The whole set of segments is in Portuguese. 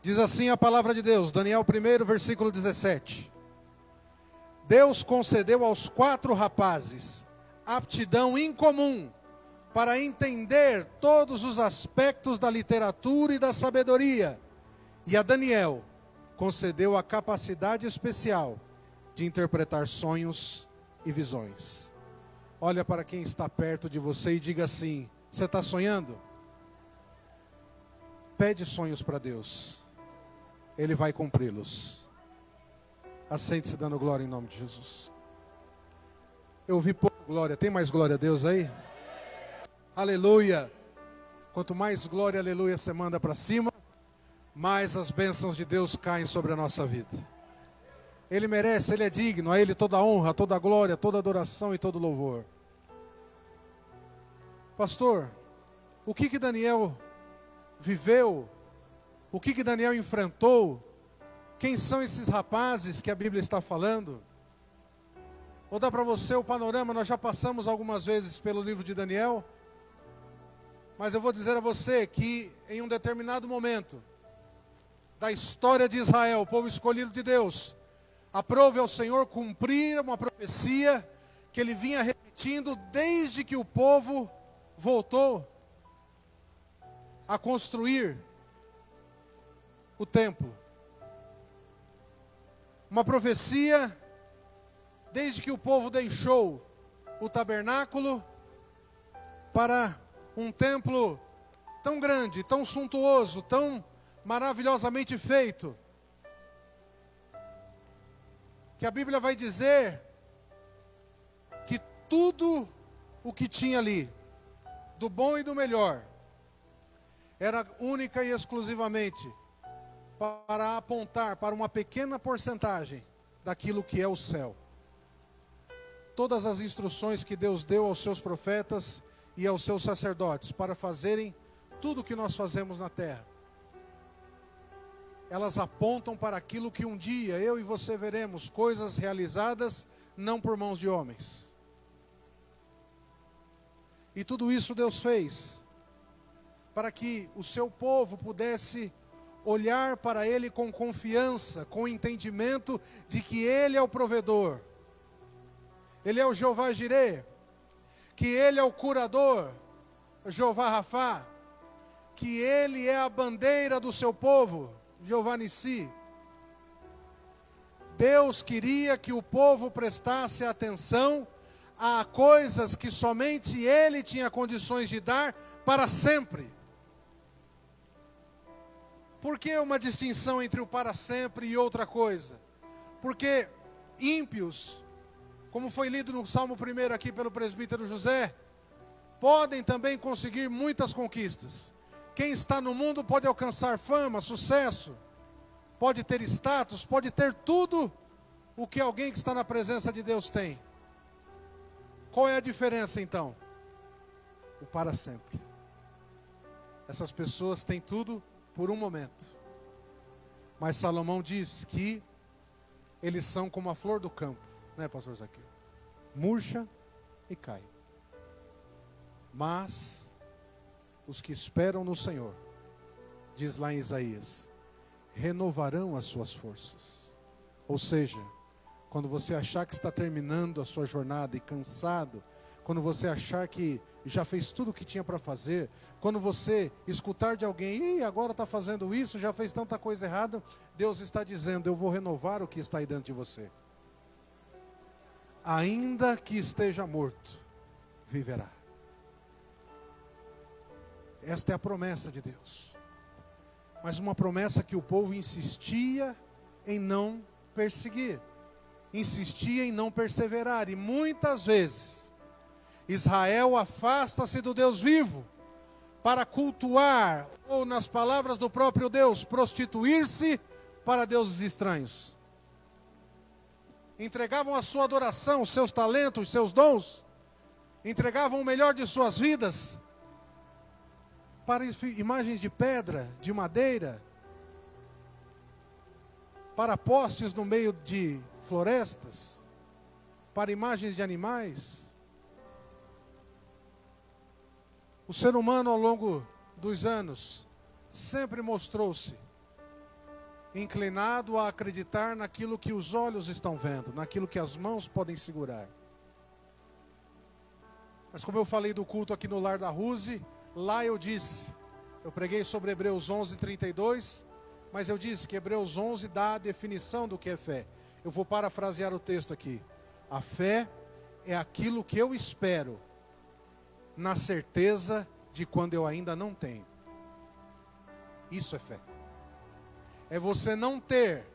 Diz assim a palavra de Deus, Daniel 1, versículo 17. Deus concedeu aos 4 rapazes aptidão incomum para entender todos os aspectos da literatura e da sabedoria. E a Daniel concedeu a capacidade especial de interpretar sonhos e visões. Olha para quem está perto de você e diga assim: você está sonhando? Pede sonhos para Deus, Ele vai cumpri-los. Assente-se dando glória em nome de Jesus. Eu ouvi pouco glória, tem mais glória a Deus aí? Aleluia! Quanto mais glória, aleluia, você manda para cima, mais as bênçãos de Deus caem sobre a nossa vida. Ele merece, Ele é digno, a Ele toda a honra, toda a glória, toda a adoração e todo o louvor. Pastor, o que Daniel viveu? O que Daniel enfrentou? Quem são esses rapazes que a Bíblia está falando? Vou dar para você o panorama, nós já passamos algumas vezes pelo livro de Daniel, mas eu vou dizer a você que em um determinado momento da história de Israel, o povo escolhido de Deus, aprove ao Senhor cumprir uma profecia que ele vinha repetindo desde que o povo voltou a construir o templo. Uma profecia desde que o povo deixou o tabernáculo para um templo tão grande, tão suntuoso, tão maravilhosamente feito, que a Bíblia vai dizer que tudo o que tinha ali, do bom e do melhor, era única e exclusivamente para apontar para uma pequena porcentagem daquilo que é o céu. Todas as instruções que Deus deu aos seus profetas e aos seus sacerdotes para fazerem tudo o que nós fazemos na terra, elas apontam para aquilo que um dia eu e você veremos, coisas realizadas não por mãos de homens. E tudo isso Deus fez para que o seu povo pudesse olhar para Ele com confiança, com entendimento de que Ele é o provedor, Ele é o Jeová Jireh, que Ele é o curador, Jeová Rafá, que Ele é a bandeira do seu povo, Jeová Nissi. Deus queria que o povo prestasse atenção a coisas que somente Ele tinha condições de dar para sempre. Por que uma distinção entre o para sempre e outra coisa? Porque ímpios, como foi lido no Salmo 1 aqui pelo presbítero José, podem também conseguir muitas conquistas. Quem está no mundo pode alcançar fama, sucesso, pode ter status, pode ter tudo o que alguém que está na presença de Deus tem. Qual é a diferença então? O para sempre. Essas pessoas têm tudo por um momento. Mas Salomão diz que eles são como a flor do campo, né, pastor Zaqueu? Murcha e cai. Mas os que esperam no Senhor, diz lá em Isaías, renovarão as suas forças. Ou seja, quando você achar que está terminando a sua jornada e cansado, quando você achar que já fez tudo o que tinha para fazer, quando você escutar de alguém, agora está fazendo isso, já fez tanta coisa errada, Deus está dizendo, eu vou renovar o que está aí dentro de você. Ainda que esteja morto, viverá. Esta é a promessa de Deus. Mas uma promessa que o povo insistia em não perseguir, insistia em não perseverar, e muitas vezes Israel afasta-se do Deus vivo para cultuar, ou nas palavras do próprio Deus, prostituir-se para deuses estranhos. Entregavam a sua adoração, os seus talentos, os seus dons, entregavam o melhor de suas vidas para imagens de pedra, de madeira, para postes no meio de florestas, para imagens de animais. O ser humano ao longo dos anos sempre mostrou-se inclinado a acreditar naquilo que os olhos estão vendo, naquilo que as mãos podem segurar. Mas como eu falei do culto aqui no Lar da Ruse, lá eu preguei sobre Hebreus 11:32, mas eu disse que Hebreus 11 dá a definição do que é fé. Eu vou parafrasear o texto aqui. A fé é aquilo que eu espero, na certeza de quando eu ainda não tenho. Isso é fé. É você não ter,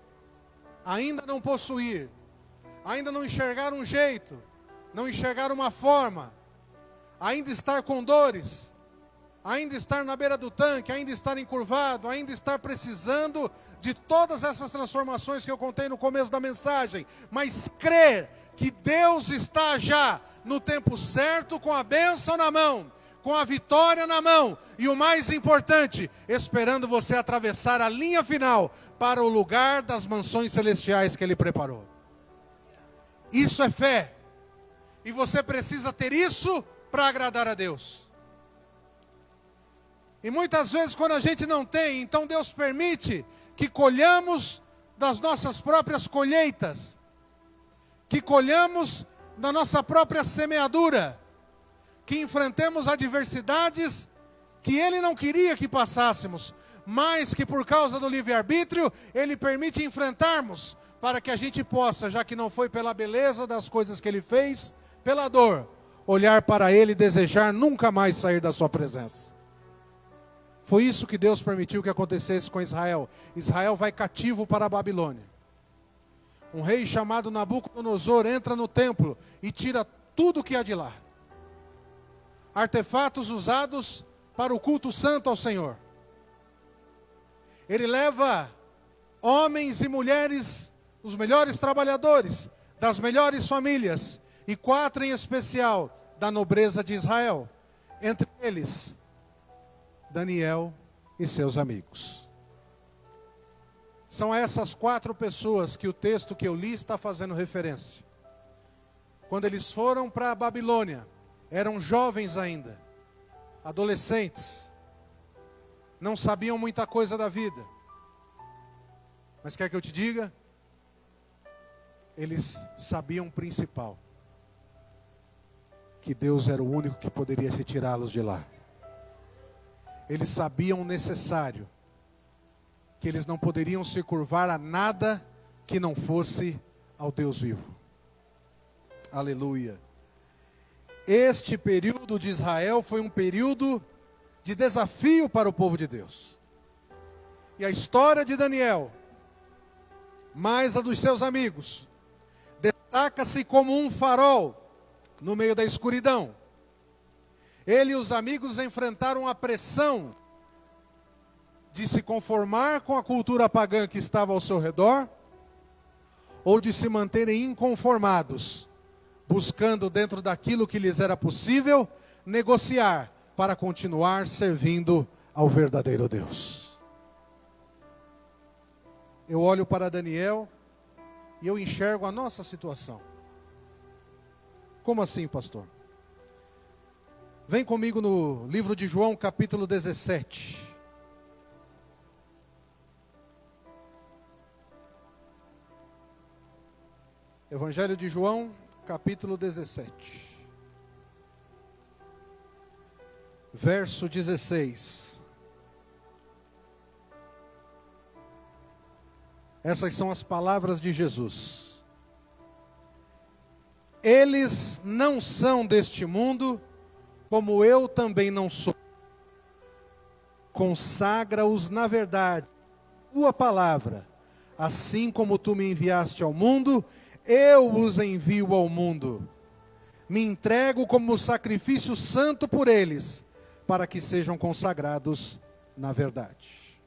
ainda não possuir, ainda não enxergar um jeito, não enxergar uma forma, ainda estar com dores, ainda estar na beira do tanque, ainda estar encurvado, ainda estar precisando de todas essas transformações que eu contei no começo da mensagem, mas crer que Deus está já no tempo certo, com a bênção na mão, com a vitória na mão, e o mais importante, esperando você atravessar a linha final para o lugar das mansões celestiais que Ele preparou. Isso é fé, e você precisa ter isso para agradar a Deus. E muitas vezes quando a gente não tem, então Deus permite que colhamos das nossas próprias colheitas, que colhamos da nossa própria semeadura, que enfrentemos adversidades que Ele não queria que passássemos, mas que por causa do livre-arbítrio, Ele permite enfrentarmos, para que a gente possa, já que não foi pela beleza das coisas que Ele fez, pela dor, olhar para Ele e desejar nunca mais sair da sua presença. Foi isso que Deus permitiu que acontecesse com Israel. Israel vai cativo para a Babilônia. Um rei chamado Nabucodonosor entra no templo e tira tudo que há de lá. Artefatos usados para o culto santo ao Senhor. Ele leva homens e mulheres, os melhores trabalhadores, das melhores famílias, e 4 em especial, da nobreza de Israel. Entre eles, Daniel e seus amigos. São essas 4 pessoas que o texto que eu li está fazendo referência. Quando eles foram para a Babilônia, eram jovens ainda, adolescentes, não sabiam muita coisa da vida. Mas quer que eu te diga? Eles sabiam o principal, que Deus era o único que poderia retirá-los de lá. Eles sabiam o necessário, que eles não poderiam se curvar a nada que não fosse ao Deus vivo. Aleluia. Este período de Israel foi um período de desafio para o povo de Deus. E a história de Daniel, mais a dos seus amigos, destaca-se como um farol no meio da escuridão. Ele e os amigos enfrentaram a pressão de se conformar com a cultura pagã que estava ao seu redor, ou de se manterem inconformados, buscando dentro daquilo que lhes era possível, negociar para continuar servindo ao verdadeiro Deus. Eu olho para Daniel e eu enxergo a nossa situação. Como assim, pastor? Vem comigo no livro de João, capítulo 17. Evangelho de João, capítulo 17. Verso 16. Essas são as palavras de Jesus. Eles não são deste mundo, como eu também não sou. Consagra-os na verdade, tua palavra, assim como tu me enviaste ao mundo, eu os envio ao mundo. Me entrego como sacrifício santo por eles, para que sejam consagrados na verdade.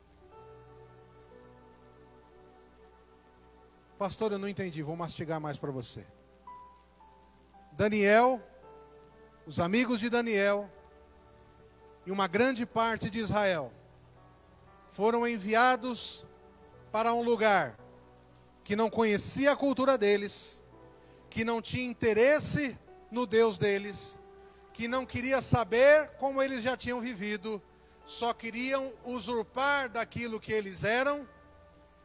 Pastor, eu não entendi, vou mastigar mais para você. Daniel, os amigos de Daniel e uma grande parte de Israel foram enviados para um lugar que não conhecia a cultura deles, que não tinha interesse no Deus deles, que não queria saber como eles já tinham vivido, só queriam usurpar daquilo que eles eram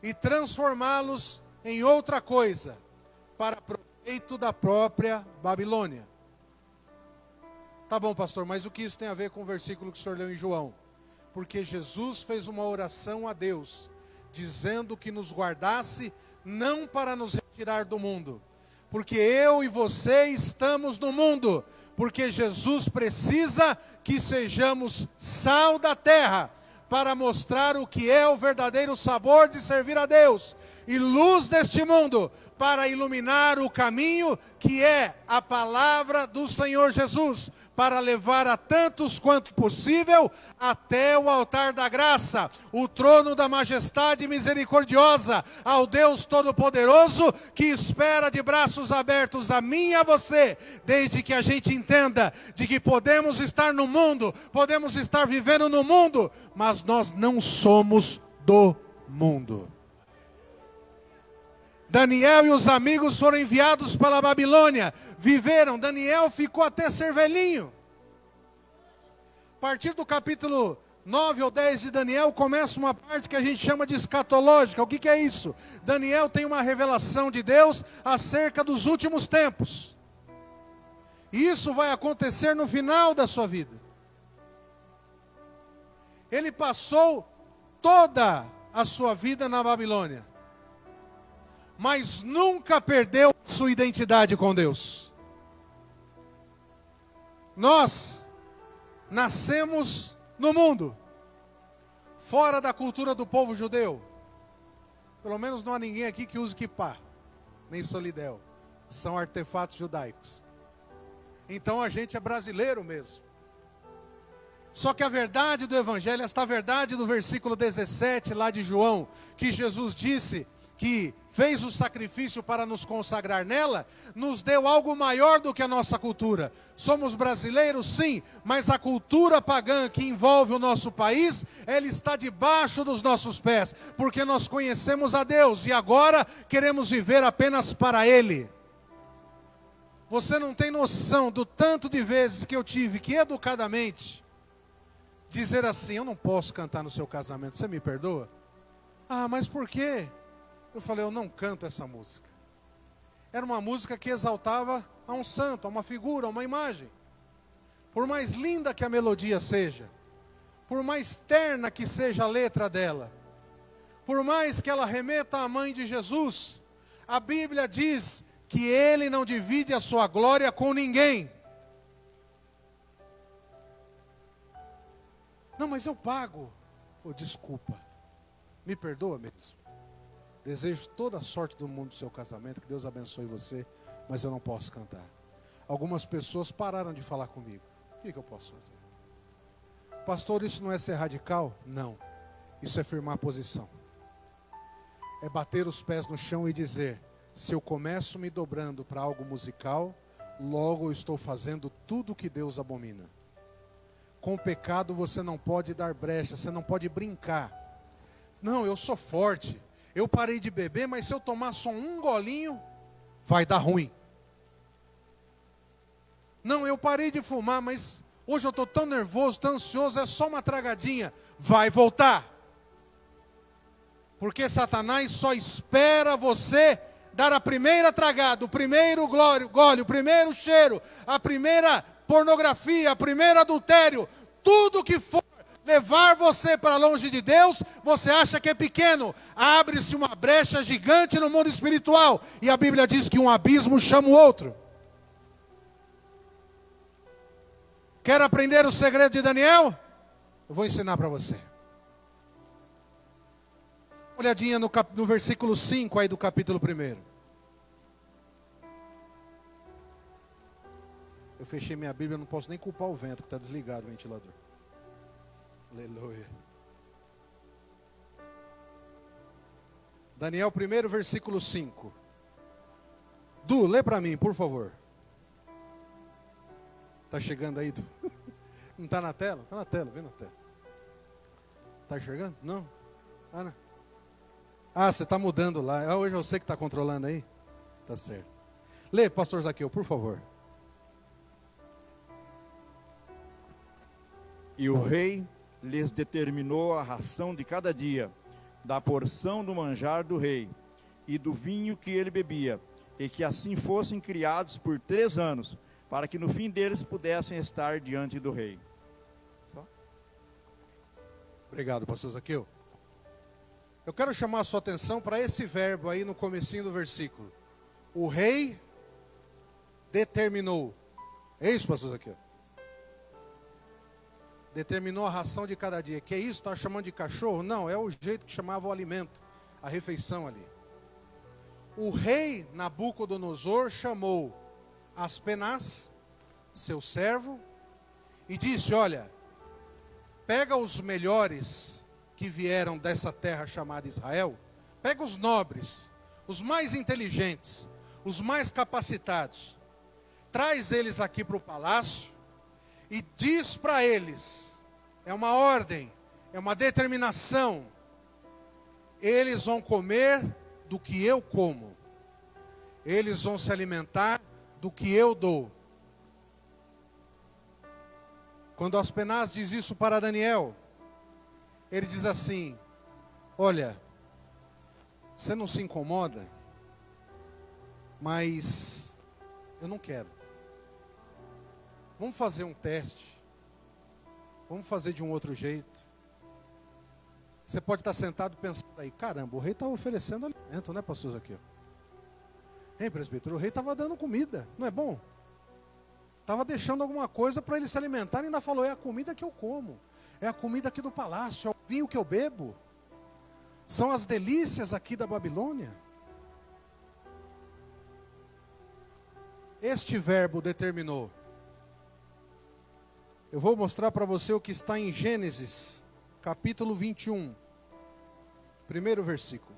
e transformá-los em outra coisa, para proveito da própria Babilônia. Tá bom, pastor, mas o que isso tem a ver com o versículo que o senhor leu em João? Porque Jesus fez uma oração a Deus, dizendo que nos guardasse, não para nos retirar do mundo, porque eu e você estamos no mundo, porque Jesus precisa que sejamos sal da terra, para mostrar o que é o verdadeiro sabor de servir a Deus, e luz deste mundo, para iluminar o caminho que é a palavra do Senhor Jesus, para levar a tantos quanto possível até o altar da graça, o trono da majestade misericordiosa, ao Deus Todo-Poderoso, que espera de braços abertos a mim e a você, desde que a gente entenda de que podemos estar no mundo, podemos estar vivendo no mundo, mas nós não somos do mundo. Daniel e os amigos foram enviados para a Babilônia, viveram, Daniel ficou até ser velhinho. A partir do capítulo 9 ou 10 de Daniel, começa uma parte que a gente chama de escatológica. O que é isso? Daniel tem uma revelação de Deus acerca dos últimos tempos. E isso vai acontecer no final da sua vida. Ele passou toda a sua vida na Babilônia, mas nunca perdeu sua identidade com Deus. Nós nascemos no mundo, fora da cultura do povo judeu. Pelo menos não há ninguém aqui que use kippá, nem solidel. São artefatos judaicos. Então a gente é brasileiro mesmo. Só que a verdade do Evangelho, esta verdade do versículo 17 lá de João, que Jesus disse que fez o sacrifício para nos consagrar nela, nos deu algo maior do que a nossa cultura. Somos brasileiros, sim, mas a cultura pagã que envolve o nosso país, ela está debaixo dos nossos pés, porque nós conhecemos a Deus e agora queremos viver apenas para Ele. Você não tem noção do tanto de vezes que eu tive que educadamente dizer assim: eu não posso cantar no seu casamento, você me perdoa? Ah, mas por quê? Eu falei: eu não canto essa música. Era uma música que exaltava a um santo, a uma figura, a uma imagem. Por mais linda que a melodia seja, por mais terna que seja a letra dela, por mais que ela remeta à mãe de Jesus, a Bíblia diz que Ele não divide a sua glória com ninguém. Não, mas eu pago. Oh, desculpa, me perdoa mesmo. Desejo toda a sorte do mundo do seu casamento, que Deus abençoe você, mas eu não posso cantar. Algumas pessoas pararam de falar comigo. O que eu posso fazer? Pastor, isso não é ser radical? Não. Isso é firmar a posição. É bater os pés no chão e dizer: se eu começo me dobrando para algo musical, logo eu estou fazendo tudo o que Deus abomina. Com o pecado você não pode dar brecha, você não pode brincar. Não, eu sou forte. Eu parei de beber, mas se eu tomar só um golinho, vai dar ruim. Não, eu parei de fumar, mas hoje eu estou tão nervoso, tão ansioso, é só uma tragadinha. Vai voltar. Porque Satanás só espera você dar a primeira tragada, o primeiro gole, o primeiro cheiro, a primeira pornografia, o primeiro adultério, tudo que for levar você para longe de Deus, você acha que é pequeno. Abre-se uma brecha gigante no mundo espiritual. E a Bíblia diz que um abismo chama o outro. Quer aprender o segredo de Daniel? Eu vou ensinar para você. Uma olhadinha no versículo 5 aí do capítulo 1. Eu fechei minha Bíblia, não posso nem culpar o vento, que está desligado o ventilador. Aleluia. Daniel 1, versículo 5. Du, lê para mim, por favor. Está chegando aí, Du? Não está na tela? Está na tela, vem na tela. Está enxergando? Não? Ah, não. Ah, você está mudando lá. Hoje eu sei que está controlando aí. Tá certo. Lê, pastor Zaqueu, por favor. E o rei lhes determinou a ração de cada dia, da porção do manjar do rei e do vinho que ele bebia, e que assim fossem criados por 3 anos, para que no fim deles pudessem estar diante do rei. Só. Obrigado, pastor Zaqueu. Eu quero chamar a sua atenção para esse verbo aí no comecinho do versículo. O rei determinou. É isso, pastor Zaqueu? Determinou a ração de cada dia. Que é isso? Está chamando de cachorro? Não, é o jeito que chamava o alimento, a refeição ali. O rei Nabucodonosor chamou Aspenaz, seu servo, e disse: olha, pega os melhores que vieram dessa terra chamada Israel, pega os nobres, os mais inteligentes, os mais capacitados, traz eles aqui para o palácio e diz para eles, é uma ordem, é uma determinação, eles vão comer do que eu como, eles vão se alimentar do que eu dou. Quando Aspenaz diz isso para Daniel, ele diz assim: olha, você não se incomoda, mas eu não quero. Vamos fazer um teste. Vamos fazer de um outro jeito. Você pode estar sentado pensando aí: caramba, o rei estava oferecendo alimento, né, pastor Zaqueu? Hein, presbítero, o rei estava dando comida, não é bom? Estava deixando alguma coisa para eles se alimentarem, e ainda falou: é a comida que eu como, é a comida aqui do palácio, é o vinho que eu bebo, são as delícias aqui da Babilônia. Este verbo determinou. Eu vou mostrar para você o que está em Gênesis, capítulo 21, primeiro versículo,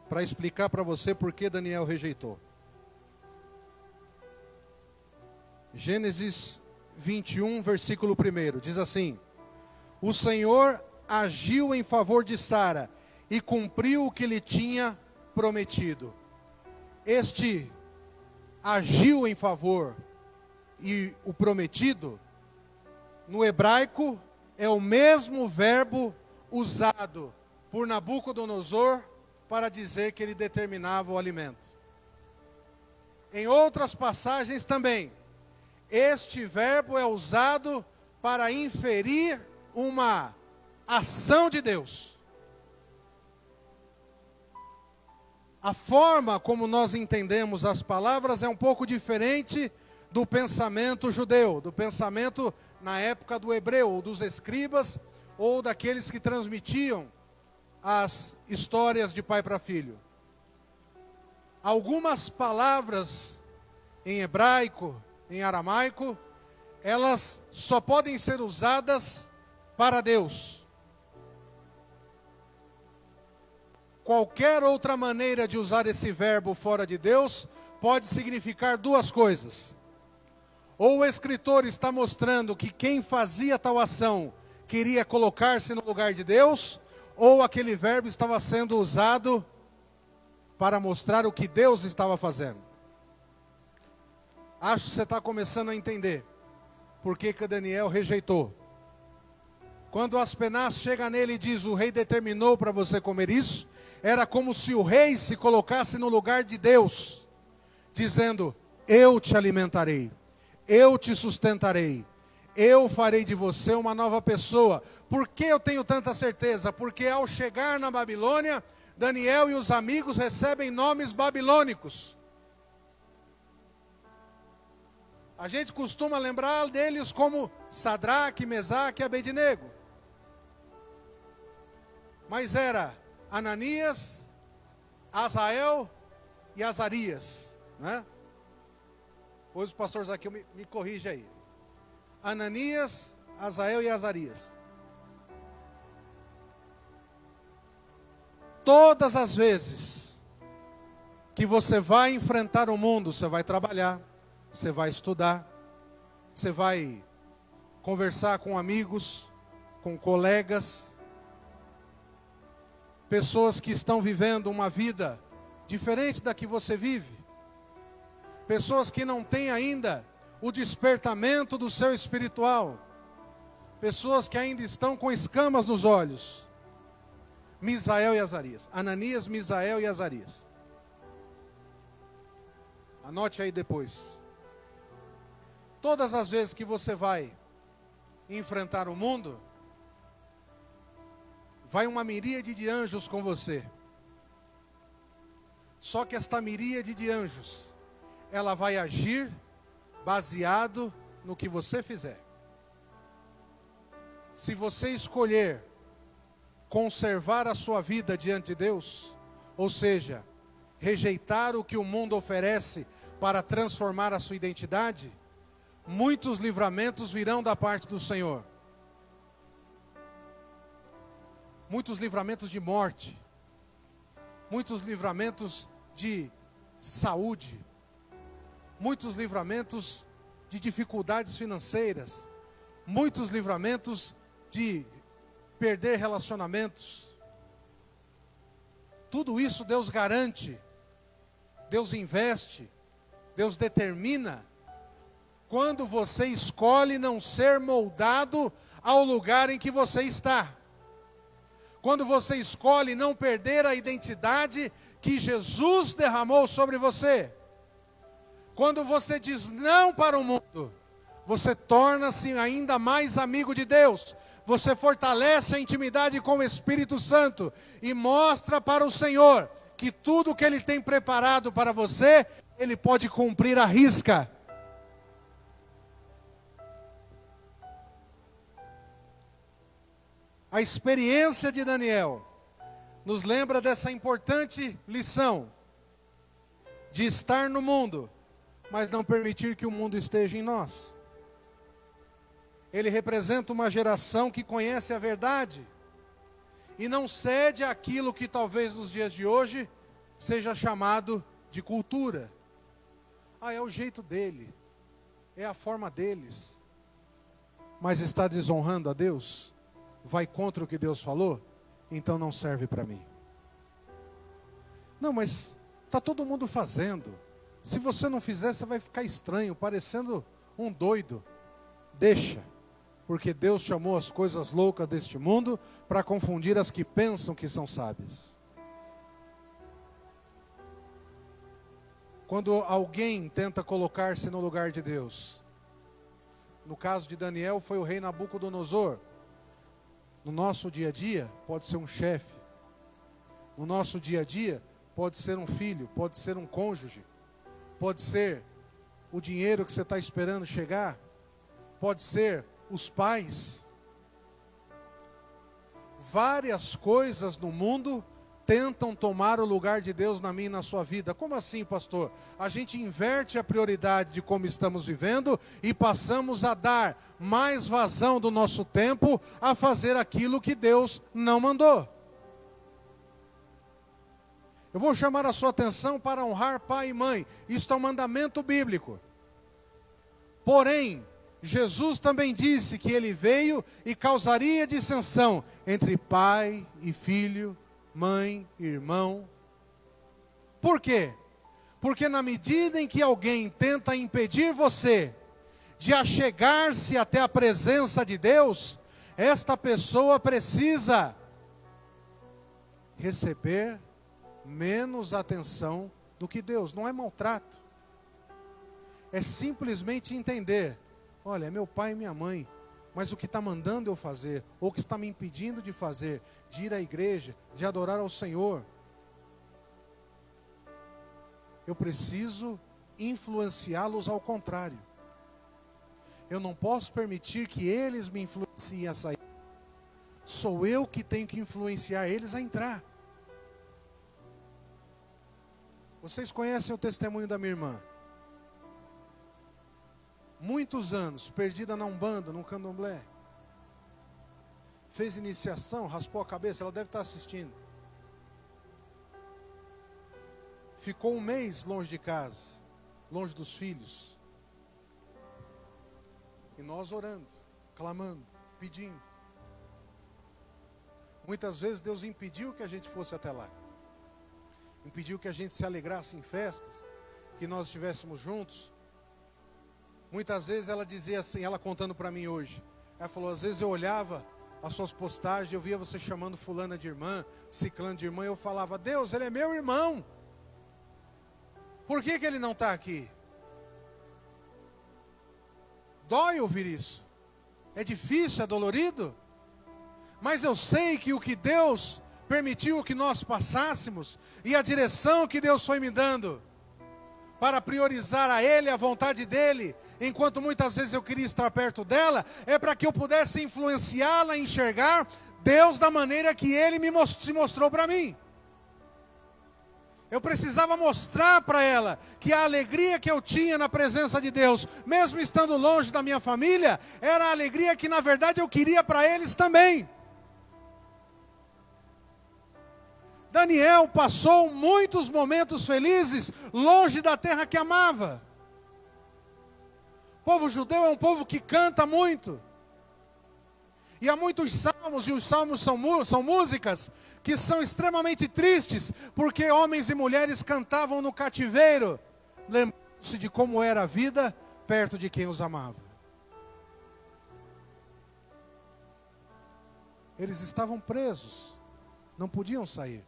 para explicar para você por que Daniel rejeitou. Gênesis 21, versículo 1, diz assim: o Senhor agiu em favor de Sara e cumpriu o que lhe tinha prometido. Este agiu em favor e o prometido, no hebraico, é o mesmo verbo usado por Nabucodonosor para dizer que ele determinava o alimento. Em outras passagens também, este verbo é usado para inferir uma ação de Deus. A forma como nós entendemos as palavras é um pouco diferente do pensamento judeu, do pensamento na época do hebreu, ou dos escribas, ou daqueles que transmitiam as histórias de pai para filho. Algumas palavras em hebraico, em aramaico, elas só podem ser usadas para Deus. Qualquer outra maneira de usar esse verbo fora de Deus pode significar duas coisas. Ou o escritor está mostrando que quem fazia tal ação queria colocar-se no lugar de Deus, ou aquele verbo estava sendo usado para mostrar o que Deus estava fazendo. Acho que você está começando a entender por que Daniel rejeitou. Quando Aspenaz chega nele e diz: o rei determinou para você comer isso, era como se o rei se colocasse no lugar de Deus, dizendo: eu te alimentarei, eu te sustentarei, eu farei de você uma nova pessoa. Por que eu tenho tanta certeza? Porque ao chegar na Babilônia, Daniel e os amigos recebem nomes babilônicos. A gente costuma lembrar deles como Sadraque, Mesaque e Abednego. Mas era Ananias, Azael e Azarias, né? Pois o pastor Zaqueu me corrige aí. Ananias, Azael e Azarias. Todas as vezes que você vai enfrentar o mundo, você vai trabalhar, você vai estudar, você vai conversar com amigos, com colegas, pessoas que estão vivendo uma vida diferente da que você vive, pessoas que não têm ainda o despertamento do seu espiritual, pessoas que ainda estão com escamas nos olhos. Misael e Azarias. Ananias, Misael e Azarias. Anote aí depois. Todas as vezes que você vai enfrentar o mundo, vai uma miríade de anjos com você. Só que esta miríade de anjos, ela vai agir baseado no que você fizer. Se você escolher conservar a sua vida diante de Deus, ou seja, rejeitar o que o mundo oferece para transformar a sua identidade, muitos livramentos virão da parte do Senhor. Muitos livramentos de morte, muitos livramentos de saúde, muitos livramentos de dificuldades financeiras, muitos livramentos de perder relacionamentos. Tudo isso Deus garante, Deus investe, Deus determina, quando você escolhe não ser moldado ao lugar em que você está. Quando você escolhe não perder a identidade que Jesus derramou sobre você. Quando você diz não para o mundo, você torna-se ainda mais amigo de Deus. Você fortalece a intimidade com o Espírito Santo e mostra para o Senhor que tudo que Ele tem preparado para você, Ele pode cumprir à risca. A experiência de Daniel nos lembra dessa importante lição de estar no mundo, mas não permitir que o mundo esteja em nós. Ele representa uma geração que conhece a verdade e não cede àquilo que talvez nos dias de hoje seja chamado de cultura. É o jeito dele, é a forma deles. Mas está desonrando a Deus? Vai contra o que Deus falou? Então não serve para mim. Não, mas está todo mundo fazendo. Se você não fizer, você vai ficar estranho, parecendo um doido. Deixa, porque Deus chamou as coisas loucas deste mundo para confundir as que pensam que são sábias. Quando alguém tenta colocar-se no lugar de Deus, no caso de Daniel foi o rei Nabucodonosor. No nosso dia a dia, pode ser um chefe. No nosso dia a dia, pode ser um filho, pode ser um cônjuge. Pode ser o dinheiro que você está esperando chegar. Pode ser os pais. Várias coisas no mundo tentam tomar o lugar de Deus na minha e na sua vida. Como assim, pastor? A gente inverte a prioridade de como estamos vivendo e passamos a dar mais vazão do nosso tempo a fazer aquilo que Deus não mandou. Eu vou chamar a sua atenção para honrar pai e mãe. Isto é um mandamento bíblico. Porém, Jesus também disse que ele veio e causaria dissensão entre pai e filho, mãe, irmão. Por quê? Porque na medida em que alguém tenta impedir você de achegar-se até a presença de Deus, esta pessoa precisa receber menos atenção do que Deus. Não é maltrato. É simplesmente entender, olha, é meu pai e minha mãe, mas o que está mandando eu fazer, ou o que está me impedindo de fazer, de ir à igreja, de adorar ao Senhor, eu preciso influenciá-los ao contrário. Eu não posso permitir que eles me influenciem a sair. Sou eu que tenho que influenciar eles a entrar. Vocês conhecem o testemunho da minha irmã? Muitos anos, perdida na Umbanda, no Candomblé. Fez iniciação, raspou a cabeça, ela deve estar assistindo. Ficou um mês longe de casa, longe dos filhos. E nós orando, clamando, pedindo. Muitas vezes Deus impediu que a gente fosse até lá. Impediu que a gente se alegrasse em festas, que nós estivéssemos juntos. Muitas vezes ela dizia assim, ela contando para mim hoje, Ela falou, às vezes eu olhava as suas postagens, eu via você chamando fulana de irmã, ciclano de irmã, e eu falava, Deus, ele é meu irmão. Por que ele não está aqui? Dói ouvir isso. É difícil, é dolorido. Mas eu sei que o que Deus permitiu que nós passássemos, e a direção que Deus foi me dando, para priorizar a Ele, a vontade dEle, enquanto muitas vezes eu queria estar perto dela, é para que eu pudesse influenciá-la a enxergar Deus da maneira que Ele se mostrou para mim. Eu precisava mostrar para ela que a alegria que eu tinha na presença de Deus, mesmo estando longe da minha família, era a alegria que na verdade eu queria para eles também. Daniel passou muitos momentos felizes longe da terra que amava. O povo judeu é um povo que canta muito. E há muitos salmos, e os salmos são músicas que são extremamente tristes, porque homens e mulheres cantavam no cativeiro, lembrando-se de como era a vida perto de quem os amava. Eles estavam presos, não podiam sair.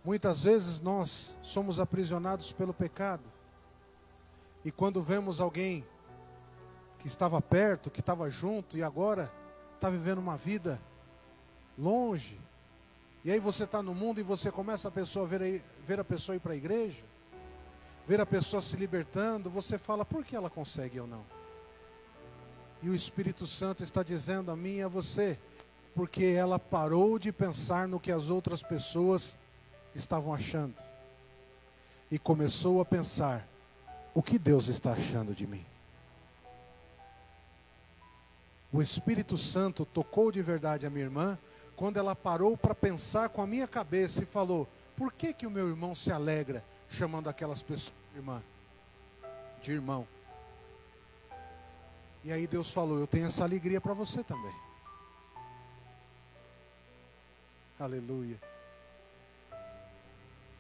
Muitas vezes nós somos aprisionados pelo pecado. E quando vemos alguém que estava perto, que estava junto e agora está vivendo uma vida longe. E aí você está no mundo e você começa a ver a pessoa ir para a igreja, ver a pessoa se libertando, você fala, por que ela consegue e eu não? E o Espírito Santo está dizendo a mim e a você, porque ela parou de pensar no que as outras pessoas estavam achando e começou a pensar, o que Deus está achando de mim? O Espírito Santo tocou de verdade a minha irmã, quando ela parou para pensar com a minha cabeça e falou, por que o meu irmão se alegra chamando aquelas pessoas de irmão? E aí Deus falou, eu tenho essa alegria para você também. Aleluia.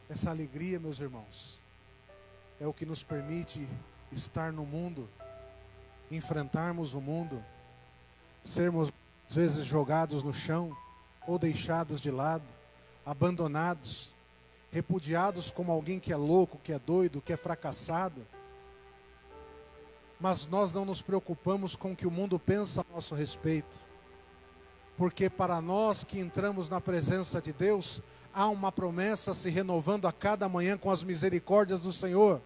Essa alegria, meus irmãos, é o que nos permite estar no mundo, enfrentarmos o mundo, sermos às vezes jogados no chão, ou deixados de lado, abandonados, repudiados como alguém que é louco, que é doido, que é fracassado. Mas nós não nos preocupamos com o que o mundo pensa a nosso respeito. Porque para nós que entramos na presença de Deus, há uma promessa se renovando a cada manhã com as misericórdias do Senhor.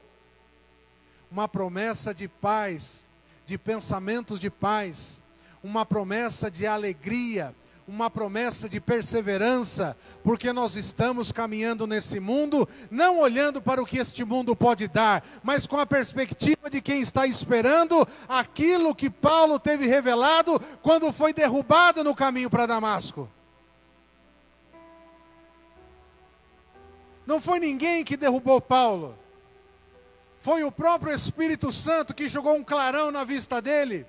Uma promessa de paz, de pensamentos de paz, uma promessa de alegria, uma promessa de perseverança, porque nós estamos caminhando nesse mundo, não olhando para o que este mundo pode dar, mas com a perspectiva de quem está esperando aquilo que Paulo teve revelado quando foi derrubado no caminho para Damasco. Não foi ninguém que derrubou Paulo, foi o próprio Espírito Santo que jogou um clarão na vista dele.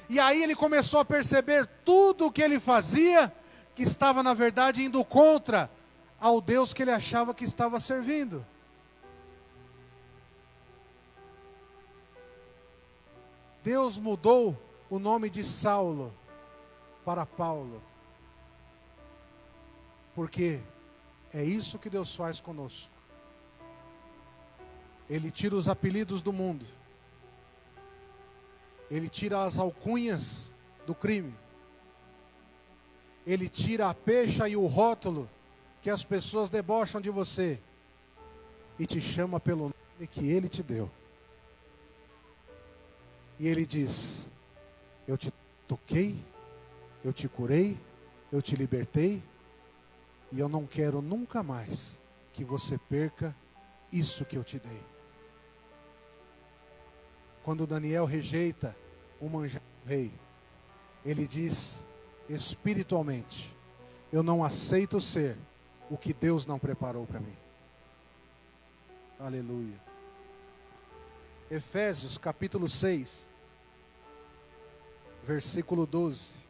E aí ele começou a perceber tudo o que ele fazia, que estava na verdade indo contra ao Deus que ele achava que estava servindo. Deus mudou o nome de Saulo para Paulo. Porque é isso que Deus faz conosco. Ele tira os apelidos do mundo. Ele tira as alcunhas do crime. Ele tira a pecha e o rótulo que as pessoas debocham de você. E te chama pelo nome que Ele te deu. E Ele diz, eu te toquei, eu te curei, eu te libertei. E eu não quero nunca mais que você perca isso que eu te dei. Quando Daniel rejeita o manjar do rei, ele diz espiritualmente, eu não aceito ser o que Deus não preparou para mim. Aleluia. Efésios capítulo 6, versículo 12.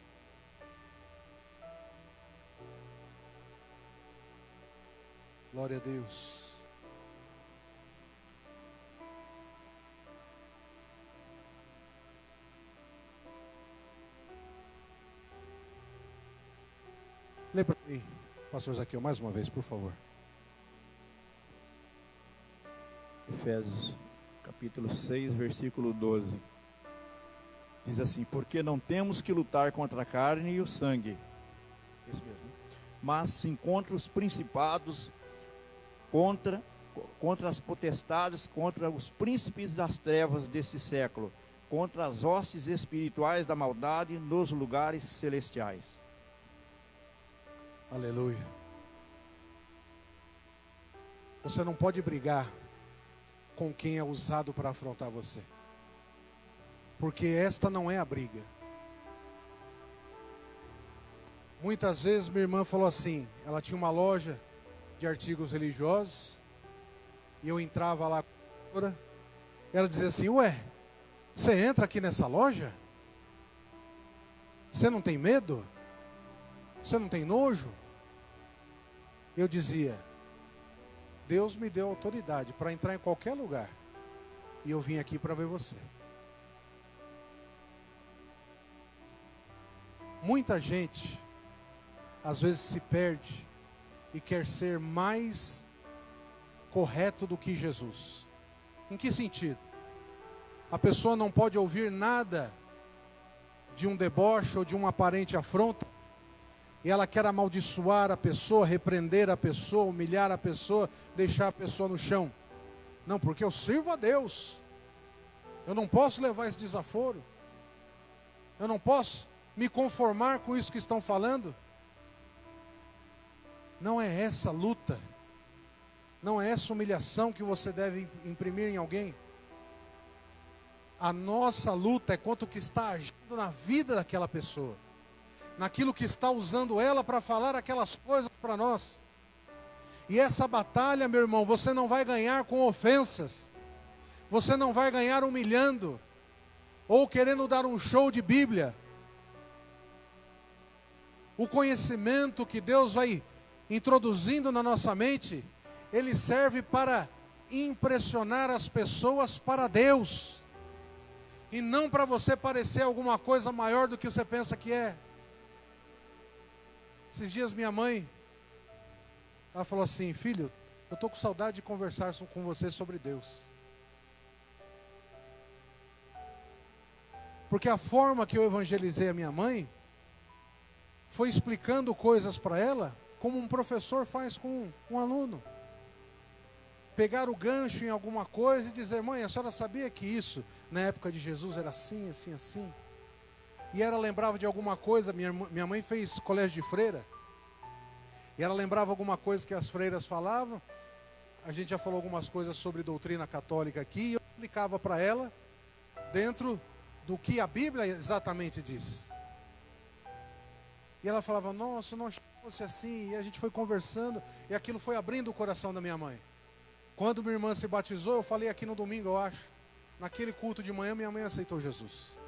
Glória a Deus. Lê para mim, pastor Zaqueu, mais uma vez, por favor. Efésios, capítulo 6, versículo 12. Diz assim: porque não temos que lutar contra a carne e o sangue, isso mesmo, mas sim contra os principados, contra as potestades, contra os príncipes das trevas desse século, contra as hostes espirituais da maldade nos lugares celestiais. Aleluia. Você não pode brigar com quem é usado para afrontar você, porque esta não é a briga. Muitas vezes minha irmã falou assim, ela tinha uma loja de artigos religiosos, e eu entrava lá, ela dizia assim: ué, você entra aqui nessa loja? Você não tem medo? Você não tem nojo? Eu dizia: Deus me deu autoridade para entrar em qualquer lugar, e eu vim aqui para ver você. Muita gente às vezes se perde e quer ser mais correto do que Jesus. Em que sentido? A pessoa não pode ouvir nada de um deboche ou de uma aparente afronta, e ela quer amaldiçoar a pessoa, repreender a pessoa, humilhar a pessoa, deixar a pessoa no chão. Não, porque eu sirvo a Deus, eu não posso levar esse desaforo, eu não posso me conformar com isso que estão falando. Não é essa luta, não é essa humilhação que você deve imprimir em alguém. A nossa luta é contra o que está agindo na vida daquela pessoa, naquilo que está usando ela para falar aquelas coisas para nós. E essa batalha, meu irmão, você não vai ganhar com ofensas, você não vai ganhar humilhando, ou querendo dar um show de Bíblia. O conhecimento que Deus vai introduzindo na nossa mente, ele serve para impressionar as pessoas para Deus, e não para você parecer alguma coisa maior do que você pensa que é. Esses dias minha mãe, ela falou assim: filho, eu estou com saudade de conversar com você sobre Deus. Porque a forma que eu evangelizei a minha mãe foi explicando coisas para ela, como um professor faz com um aluno. Pegar o gancho em alguma coisa e dizer: mãe, a senhora sabia que isso, na época de Jesus, era assim, assim, assim? E ela lembrava de alguma coisa. Minha mãe fez colégio de freira, e ela lembrava alguma coisa que as freiras falavam. A gente já falou algumas coisas sobre doutrina católica aqui, e eu explicava para ela, dentro do que a Bíblia exatamente diz. E ela falava: nossa, não achei que fosse assim. E a gente foi conversando, e aquilo foi abrindo o coração da minha mãe. Quando minha irmã se batizou, eu falei aqui no domingo, eu acho, naquele culto de manhã, minha mãe aceitou Jesus.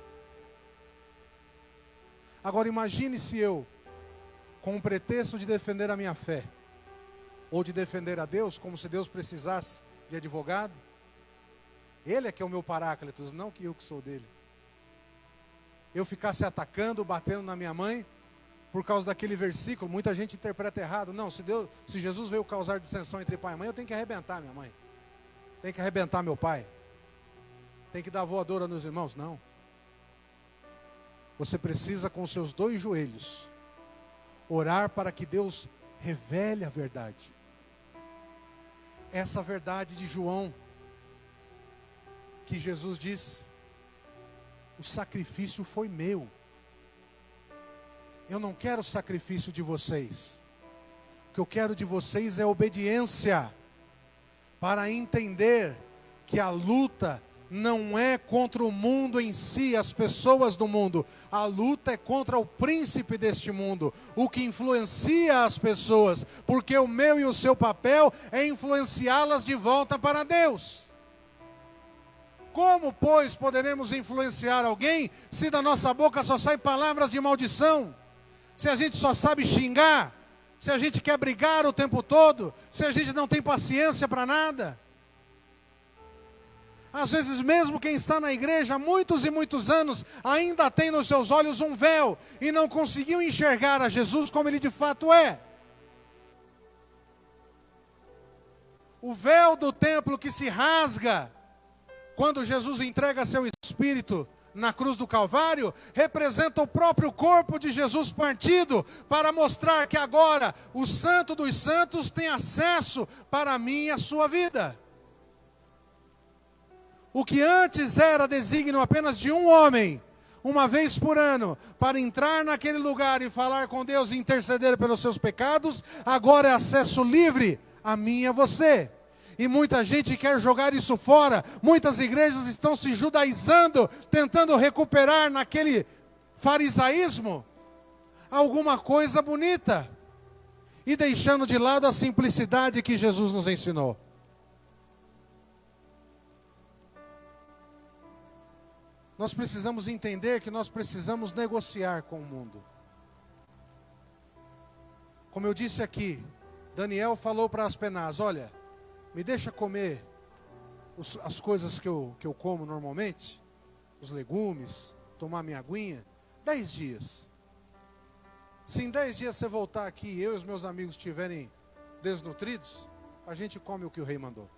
Agora imagine se eu, com o pretexto de defender a minha fé, ou de defender a Deus, como se Deus precisasse de advogado, Ele é que é o meu Paráclitos, não que eu que sou dele, eu ficasse atacando, batendo na minha mãe, por causa daquele versículo. Muita gente interpreta errado. Não, se Jesus veio causar dissensão entre pai e mãe, eu tenho que arrebentar minha mãe, tenho que arrebentar meu pai, tem que dar voadora nos irmãos. Não. Você precisa, com seus dois joelhos, orar para que Deus revele a verdade. Essa verdade de João, que Jesus disse: o sacrifício foi meu. Eu não quero o sacrifício de vocês. O que eu quero de vocês é obediência, para entender que a luta não é contra o mundo em si, as pessoas do mundo. A luta é contra o príncipe deste mundo, o que influencia as pessoas, porque o meu e o seu papel é influenciá-las de volta para Deus. Como, pois, poderemos influenciar alguém se da nossa boca só saem palavras de maldição? Se a gente só sabe xingar? Se a gente quer brigar o tempo todo? Se a gente não tem paciência para nada? Às vezes mesmo quem está na igreja há muitos e muitos anos, ainda tem nos seus olhos um véu, e não conseguiu enxergar a Jesus como Ele de fato é. O véu do templo que se rasga, quando Jesus entrega seu Espírito na cruz do Calvário, representa o próprio corpo de Jesus partido, para mostrar que agora o Santo dos Santos tem acesso para mim e a sua vida. O que antes era desígnio apenas de um homem, uma vez por ano, para entrar naquele lugar e falar com Deus e interceder pelos seus pecados, agora é acesso livre a mim e a você. E muita gente quer jogar isso fora. Muitas igrejas estão se judaizando, tentando recuperar naquele farisaísmo alguma coisa bonita, e deixando de lado a simplicidade que Jesus nos ensinou. Nós precisamos entender que nós precisamos negociar com o mundo. Como eu disse aqui, Daniel falou para Aspenaz: olha, me deixa comer as coisas que eu como normalmente, os legumes, tomar minha aguinha, 10 dias. Se em 10 dias você voltar aqui e eu e os meus amigos estiverem desnutridos, a gente come o que o rei mandou.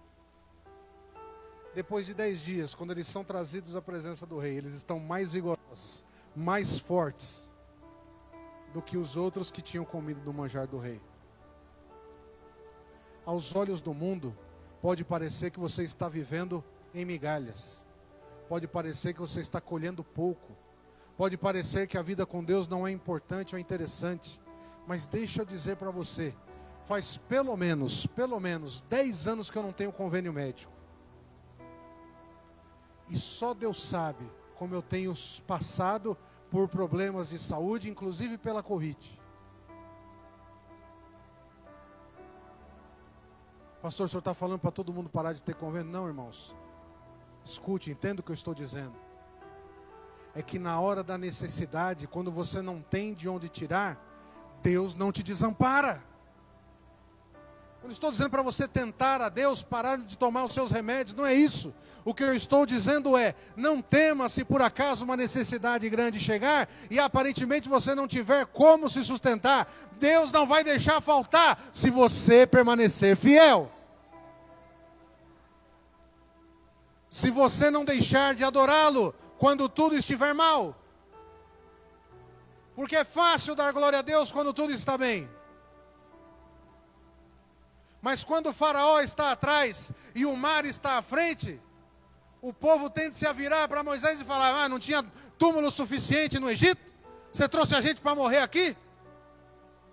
Depois de 10 dias, quando eles são trazidos à presença do rei, eles estão mais vigorosos, mais fortes do que os outros que tinham comido do manjar do rei. Aos olhos do mundo, pode parecer que você está vivendo em migalhas. Pode parecer que você está colhendo pouco. Pode parecer que a vida com Deus não é importante ou interessante. Mas deixa eu dizer para você, faz pelo menos 10 anos que eu não tenho convênio médico. E só Deus sabe como eu tenho passado por problemas de saúde, inclusive pela Covid. Pastor, o senhor está falando para todo mundo parar de ter convênio? Não, irmãos. Escute, entenda o que eu estou dizendo. É que na hora da necessidade, quando você não tem de onde tirar, Deus não te desampara. Eu não estou dizendo para você tentar a Deus, parar de tomar os seus remédios, não é isso. O que eu estou dizendo é, não tema se por acaso uma necessidade grande chegar e aparentemente você não tiver como se sustentar. Deus não vai deixar faltar se você permanecer fiel. Se você não deixar de adorá-lo quando tudo estiver mal. Porque é fácil dar glória a Deus quando tudo está bem. Mas quando o faraó está atrás e o mar está à frente, o povo tende-se a virar para Moisés e falar: não tinha túmulo suficiente no Egito? Você trouxe a gente para morrer aqui?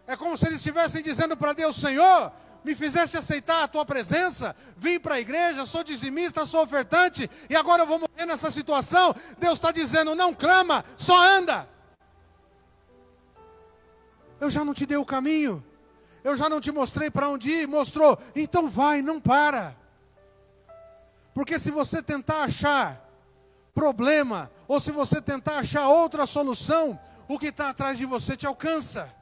É como se eles estivessem dizendo para Deus: Senhor, me fizeste aceitar a tua presença, vim para a igreja, sou dizimista, sou ofertante, e agora eu vou morrer nessa situação. Deus está dizendo: não clama, só anda. Eu já não te dei o caminho. Eu já não te mostrei para onde ir, mostrou. Então vai, não para. Porque se você tentar achar problema, ou se você tentar achar outra solução, o que está atrás de você te alcança.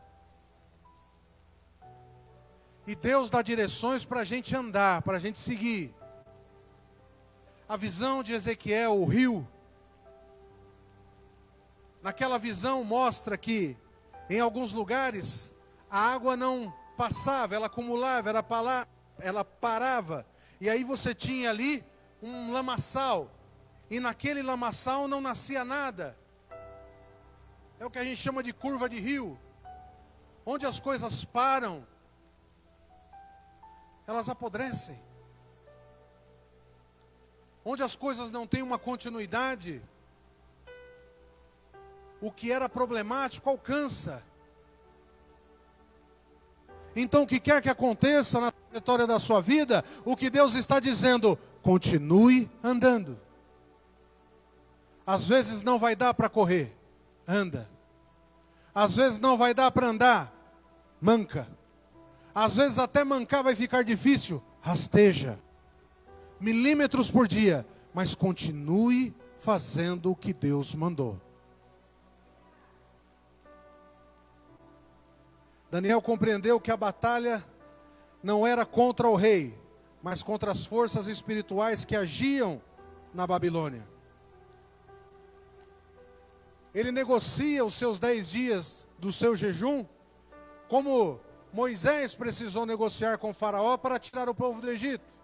E Deus dá direções para a gente andar, para a gente seguir. A visão de Ezequiel, o rio. Naquela visão mostra que, em alguns lugares, a água não passava, ela acumulava, ela parava. E aí você tinha ali um lamaçal. E naquele lamaçal não nascia nada. É o que a gente chama de curva de rio. Onde as coisas param, elas apodrecem. Onde as coisas não têm uma continuidade, o que era problemático alcança. Então o que quer que aconteça na trajetória da sua vida, o que Deus está dizendo: continue andando. Às vezes não vai dar para correr, anda. Às vezes não vai dar para andar, manca. Às vezes até mancar vai ficar difícil, rasteja. Milímetros por dia, mas continue fazendo o que Deus mandou. Daniel compreendeu que a batalha não era contra o rei, mas contra as forças espirituais que agiam na Babilônia. Ele negocia os seus 10 dias do seu jejum, como Moisés precisou negociar com o faraó para tirar o povo do Egito.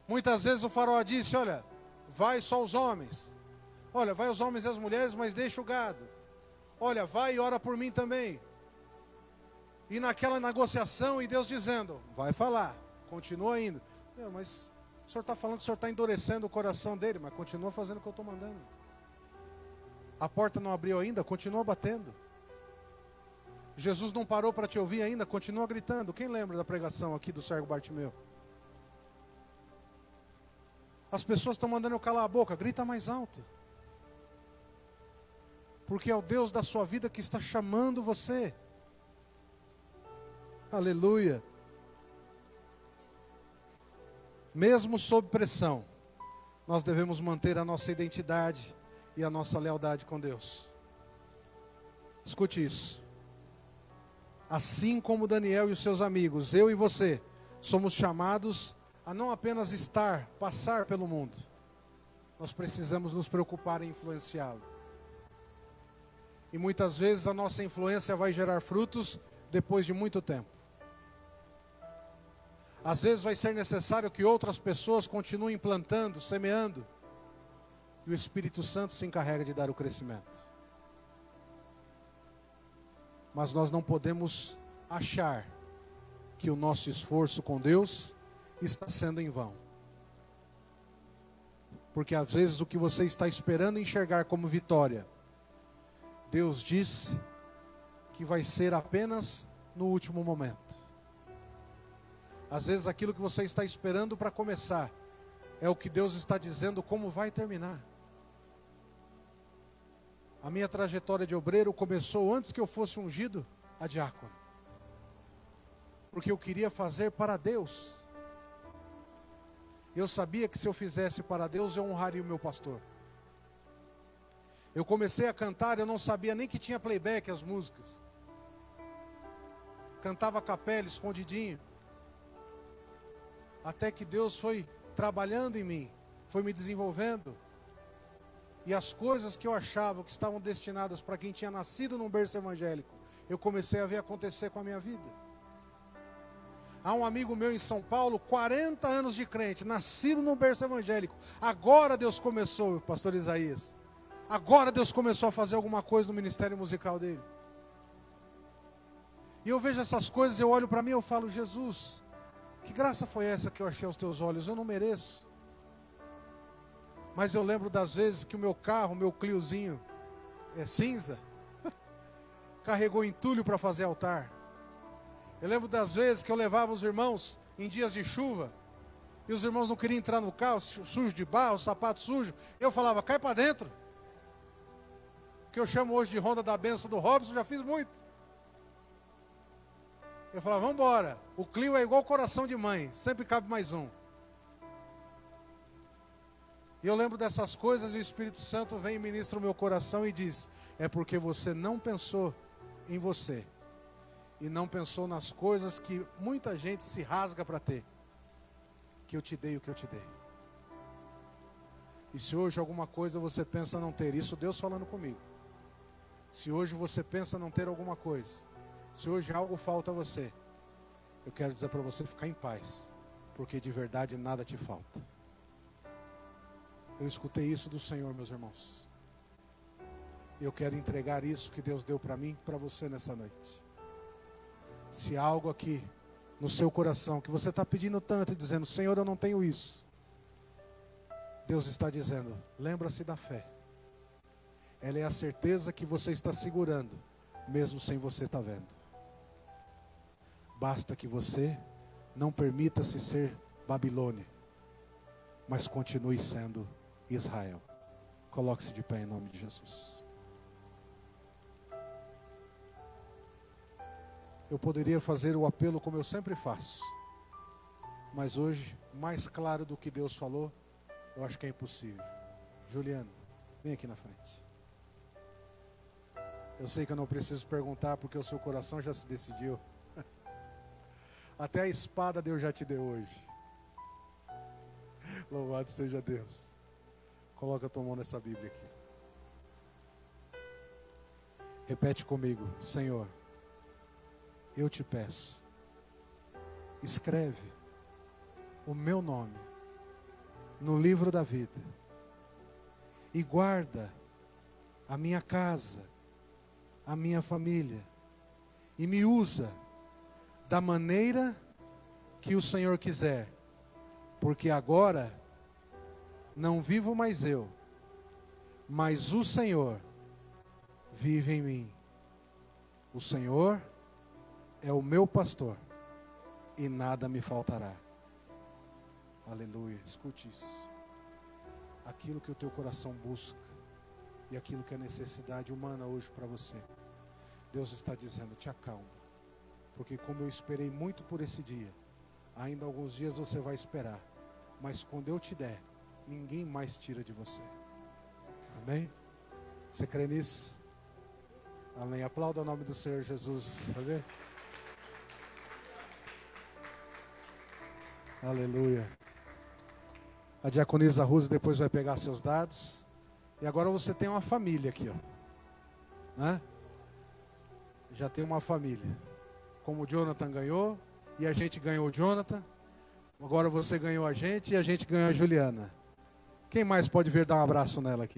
Muitas vezes o faraó disse, olha, vai só os homens. Olha, vai os homens e as mulheres, mas deixa o gado. Olha, vai e ora por mim também. E naquela negociação, e Deus dizendo, vai falar, continua indo. Mas o senhor está falando que o senhor está endurecendo o coração dele, mas continua fazendo o que eu estou mandando. A porta não abriu ainda, continua batendo. Jesus não parou para te ouvir ainda, continua gritando. Quem lembra da pregação aqui do cego Bartimeu? As pessoas estão mandando eu calar a boca, grita mais alto. Porque é o Deus da sua vida que está chamando você. Aleluia. Mesmo sob pressão, nós devemos manter a nossa identidade e a nossa lealdade com Deus. Escute isso. Assim como Daniel e os seus amigos, eu e você, somos chamados a não apenas passar pelo mundo. Nós precisamos nos preocupar em influenciá-lo. E muitas vezes a nossa influência vai gerar frutos depois de muito tempo. Às vezes vai ser necessário que outras pessoas continuem plantando, semeando, e o Espírito Santo se encarrega de dar o crescimento. Mas nós não podemos achar que o nosso esforço com Deus está sendo em vão. Porque às vezes o que você está esperando enxergar como vitória, Deus disse que vai ser apenas no último momento. Às vezes aquilo que você está esperando para começar, é o que Deus está dizendo como vai terminar. A minha trajetória de obreiro começou antes que eu fosse ungido a diácono. Porque eu queria fazer para Deus. Eu sabia que se eu fizesse para Deus, eu honraria o meu pastor. Eu comecei a cantar, eu não sabia nem que tinha playback as músicas. Cantava a capela, escondidinho. Até que Deus foi trabalhando em mim, foi me desenvolvendo. E as coisas que eu achava que estavam destinadas para quem tinha nascido num berço evangélico, eu comecei a ver acontecer com a minha vida. Há um amigo meu em São Paulo, 40 anos de crente, nascido num berço evangélico. Agora Deus começou, pastor Isaías. Agora Deus começou a fazer alguma coisa no ministério musical dele. E eu vejo essas coisas, eu olho para mim e eu falo, Jesus, que graça foi essa que eu achei aos teus olhos? Eu não mereço. Mas eu lembro das vezes que o meu carro, meu Cliozinho, cinza, carregou entulho para fazer altar. Eu lembro das vezes que eu levava os irmãos em dias de chuva, e os irmãos não queriam entrar no carro, sujo de barro, sapato sujo. Eu falava, cai para dentro. Que eu chamo hoje de Ronda da Benção do Robson, já fiz muito. Eu falava, vamos embora. O Clio é igual coração de mãe, sempre cabe mais um. E eu lembro dessas coisas e o Espírito Santo vem e ministra o meu coração e diz, é porque você não pensou em você. E não pensou nas coisas que muita gente se rasga para ter. Que eu te dei o que eu te dei. E se hoje alguma coisa você pensa não ter, isso Deus falando comigo. Se hoje você pensa não ter alguma coisa, se hoje algo falta a você, eu quero dizer para você ficar em paz. Porque de verdade nada te falta. Eu escutei isso do Senhor, meus irmãos. E eu quero entregar isso que Deus deu para mim, para você nessa noite. Se há algo aqui no seu coração que você está pedindo tanto e dizendo, Senhor, eu não tenho isso. Deus está dizendo, lembra-se da fé. Ela é a certeza que você está segurando, mesmo sem você estar vendo. Basta que você não permita-se ser Babilônia, mas continue sendo Israel. Coloque-se de pé em nome de Jesus. Eu poderia fazer o apelo como eu sempre faço, mas hoje, mais claro do que Deus falou, eu acho que é impossível. Juliano, vem aqui na frente. Eu sei que eu não preciso perguntar, porque o seu coração já se decidiu. Até a espada Deus já te deu hoje. Louvado seja Deus. Coloca a tua mão nessa Bíblia aqui. Repete comigo: Senhor, eu te peço, escreve o meu nome no livro da vida e guarda a minha casa, a minha família, e me usa da maneira que o Senhor quiser, porque agora não vivo mais eu, mas o Senhor vive em mim. O Senhor é o meu pastor e nada me faltará. Aleluia, escute isso. Aquilo que o teu coração busca e aquilo que é necessidade humana hoje para você, Deus está dizendo: te acalma, porque como eu esperei muito por esse dia, ainda alguns dias você vai esperar, mas quando eu te der, ninguém mais tira de você. Amém? Você crê nisso? Amém. Aplauda o nome do Senhor Jesus. Amém? Aleluia. A diaconisa Rose depois vai pegar seus dados. E agora você tem uma família aqui, ó. Né? Já tem uma família. Como o Jonathan ganhou, e a gente ganhou o Jonathan. Agora você ganhou a gente e a gente ganhou a Juliana. Quem mais pode vir dar um abraço nela aqui?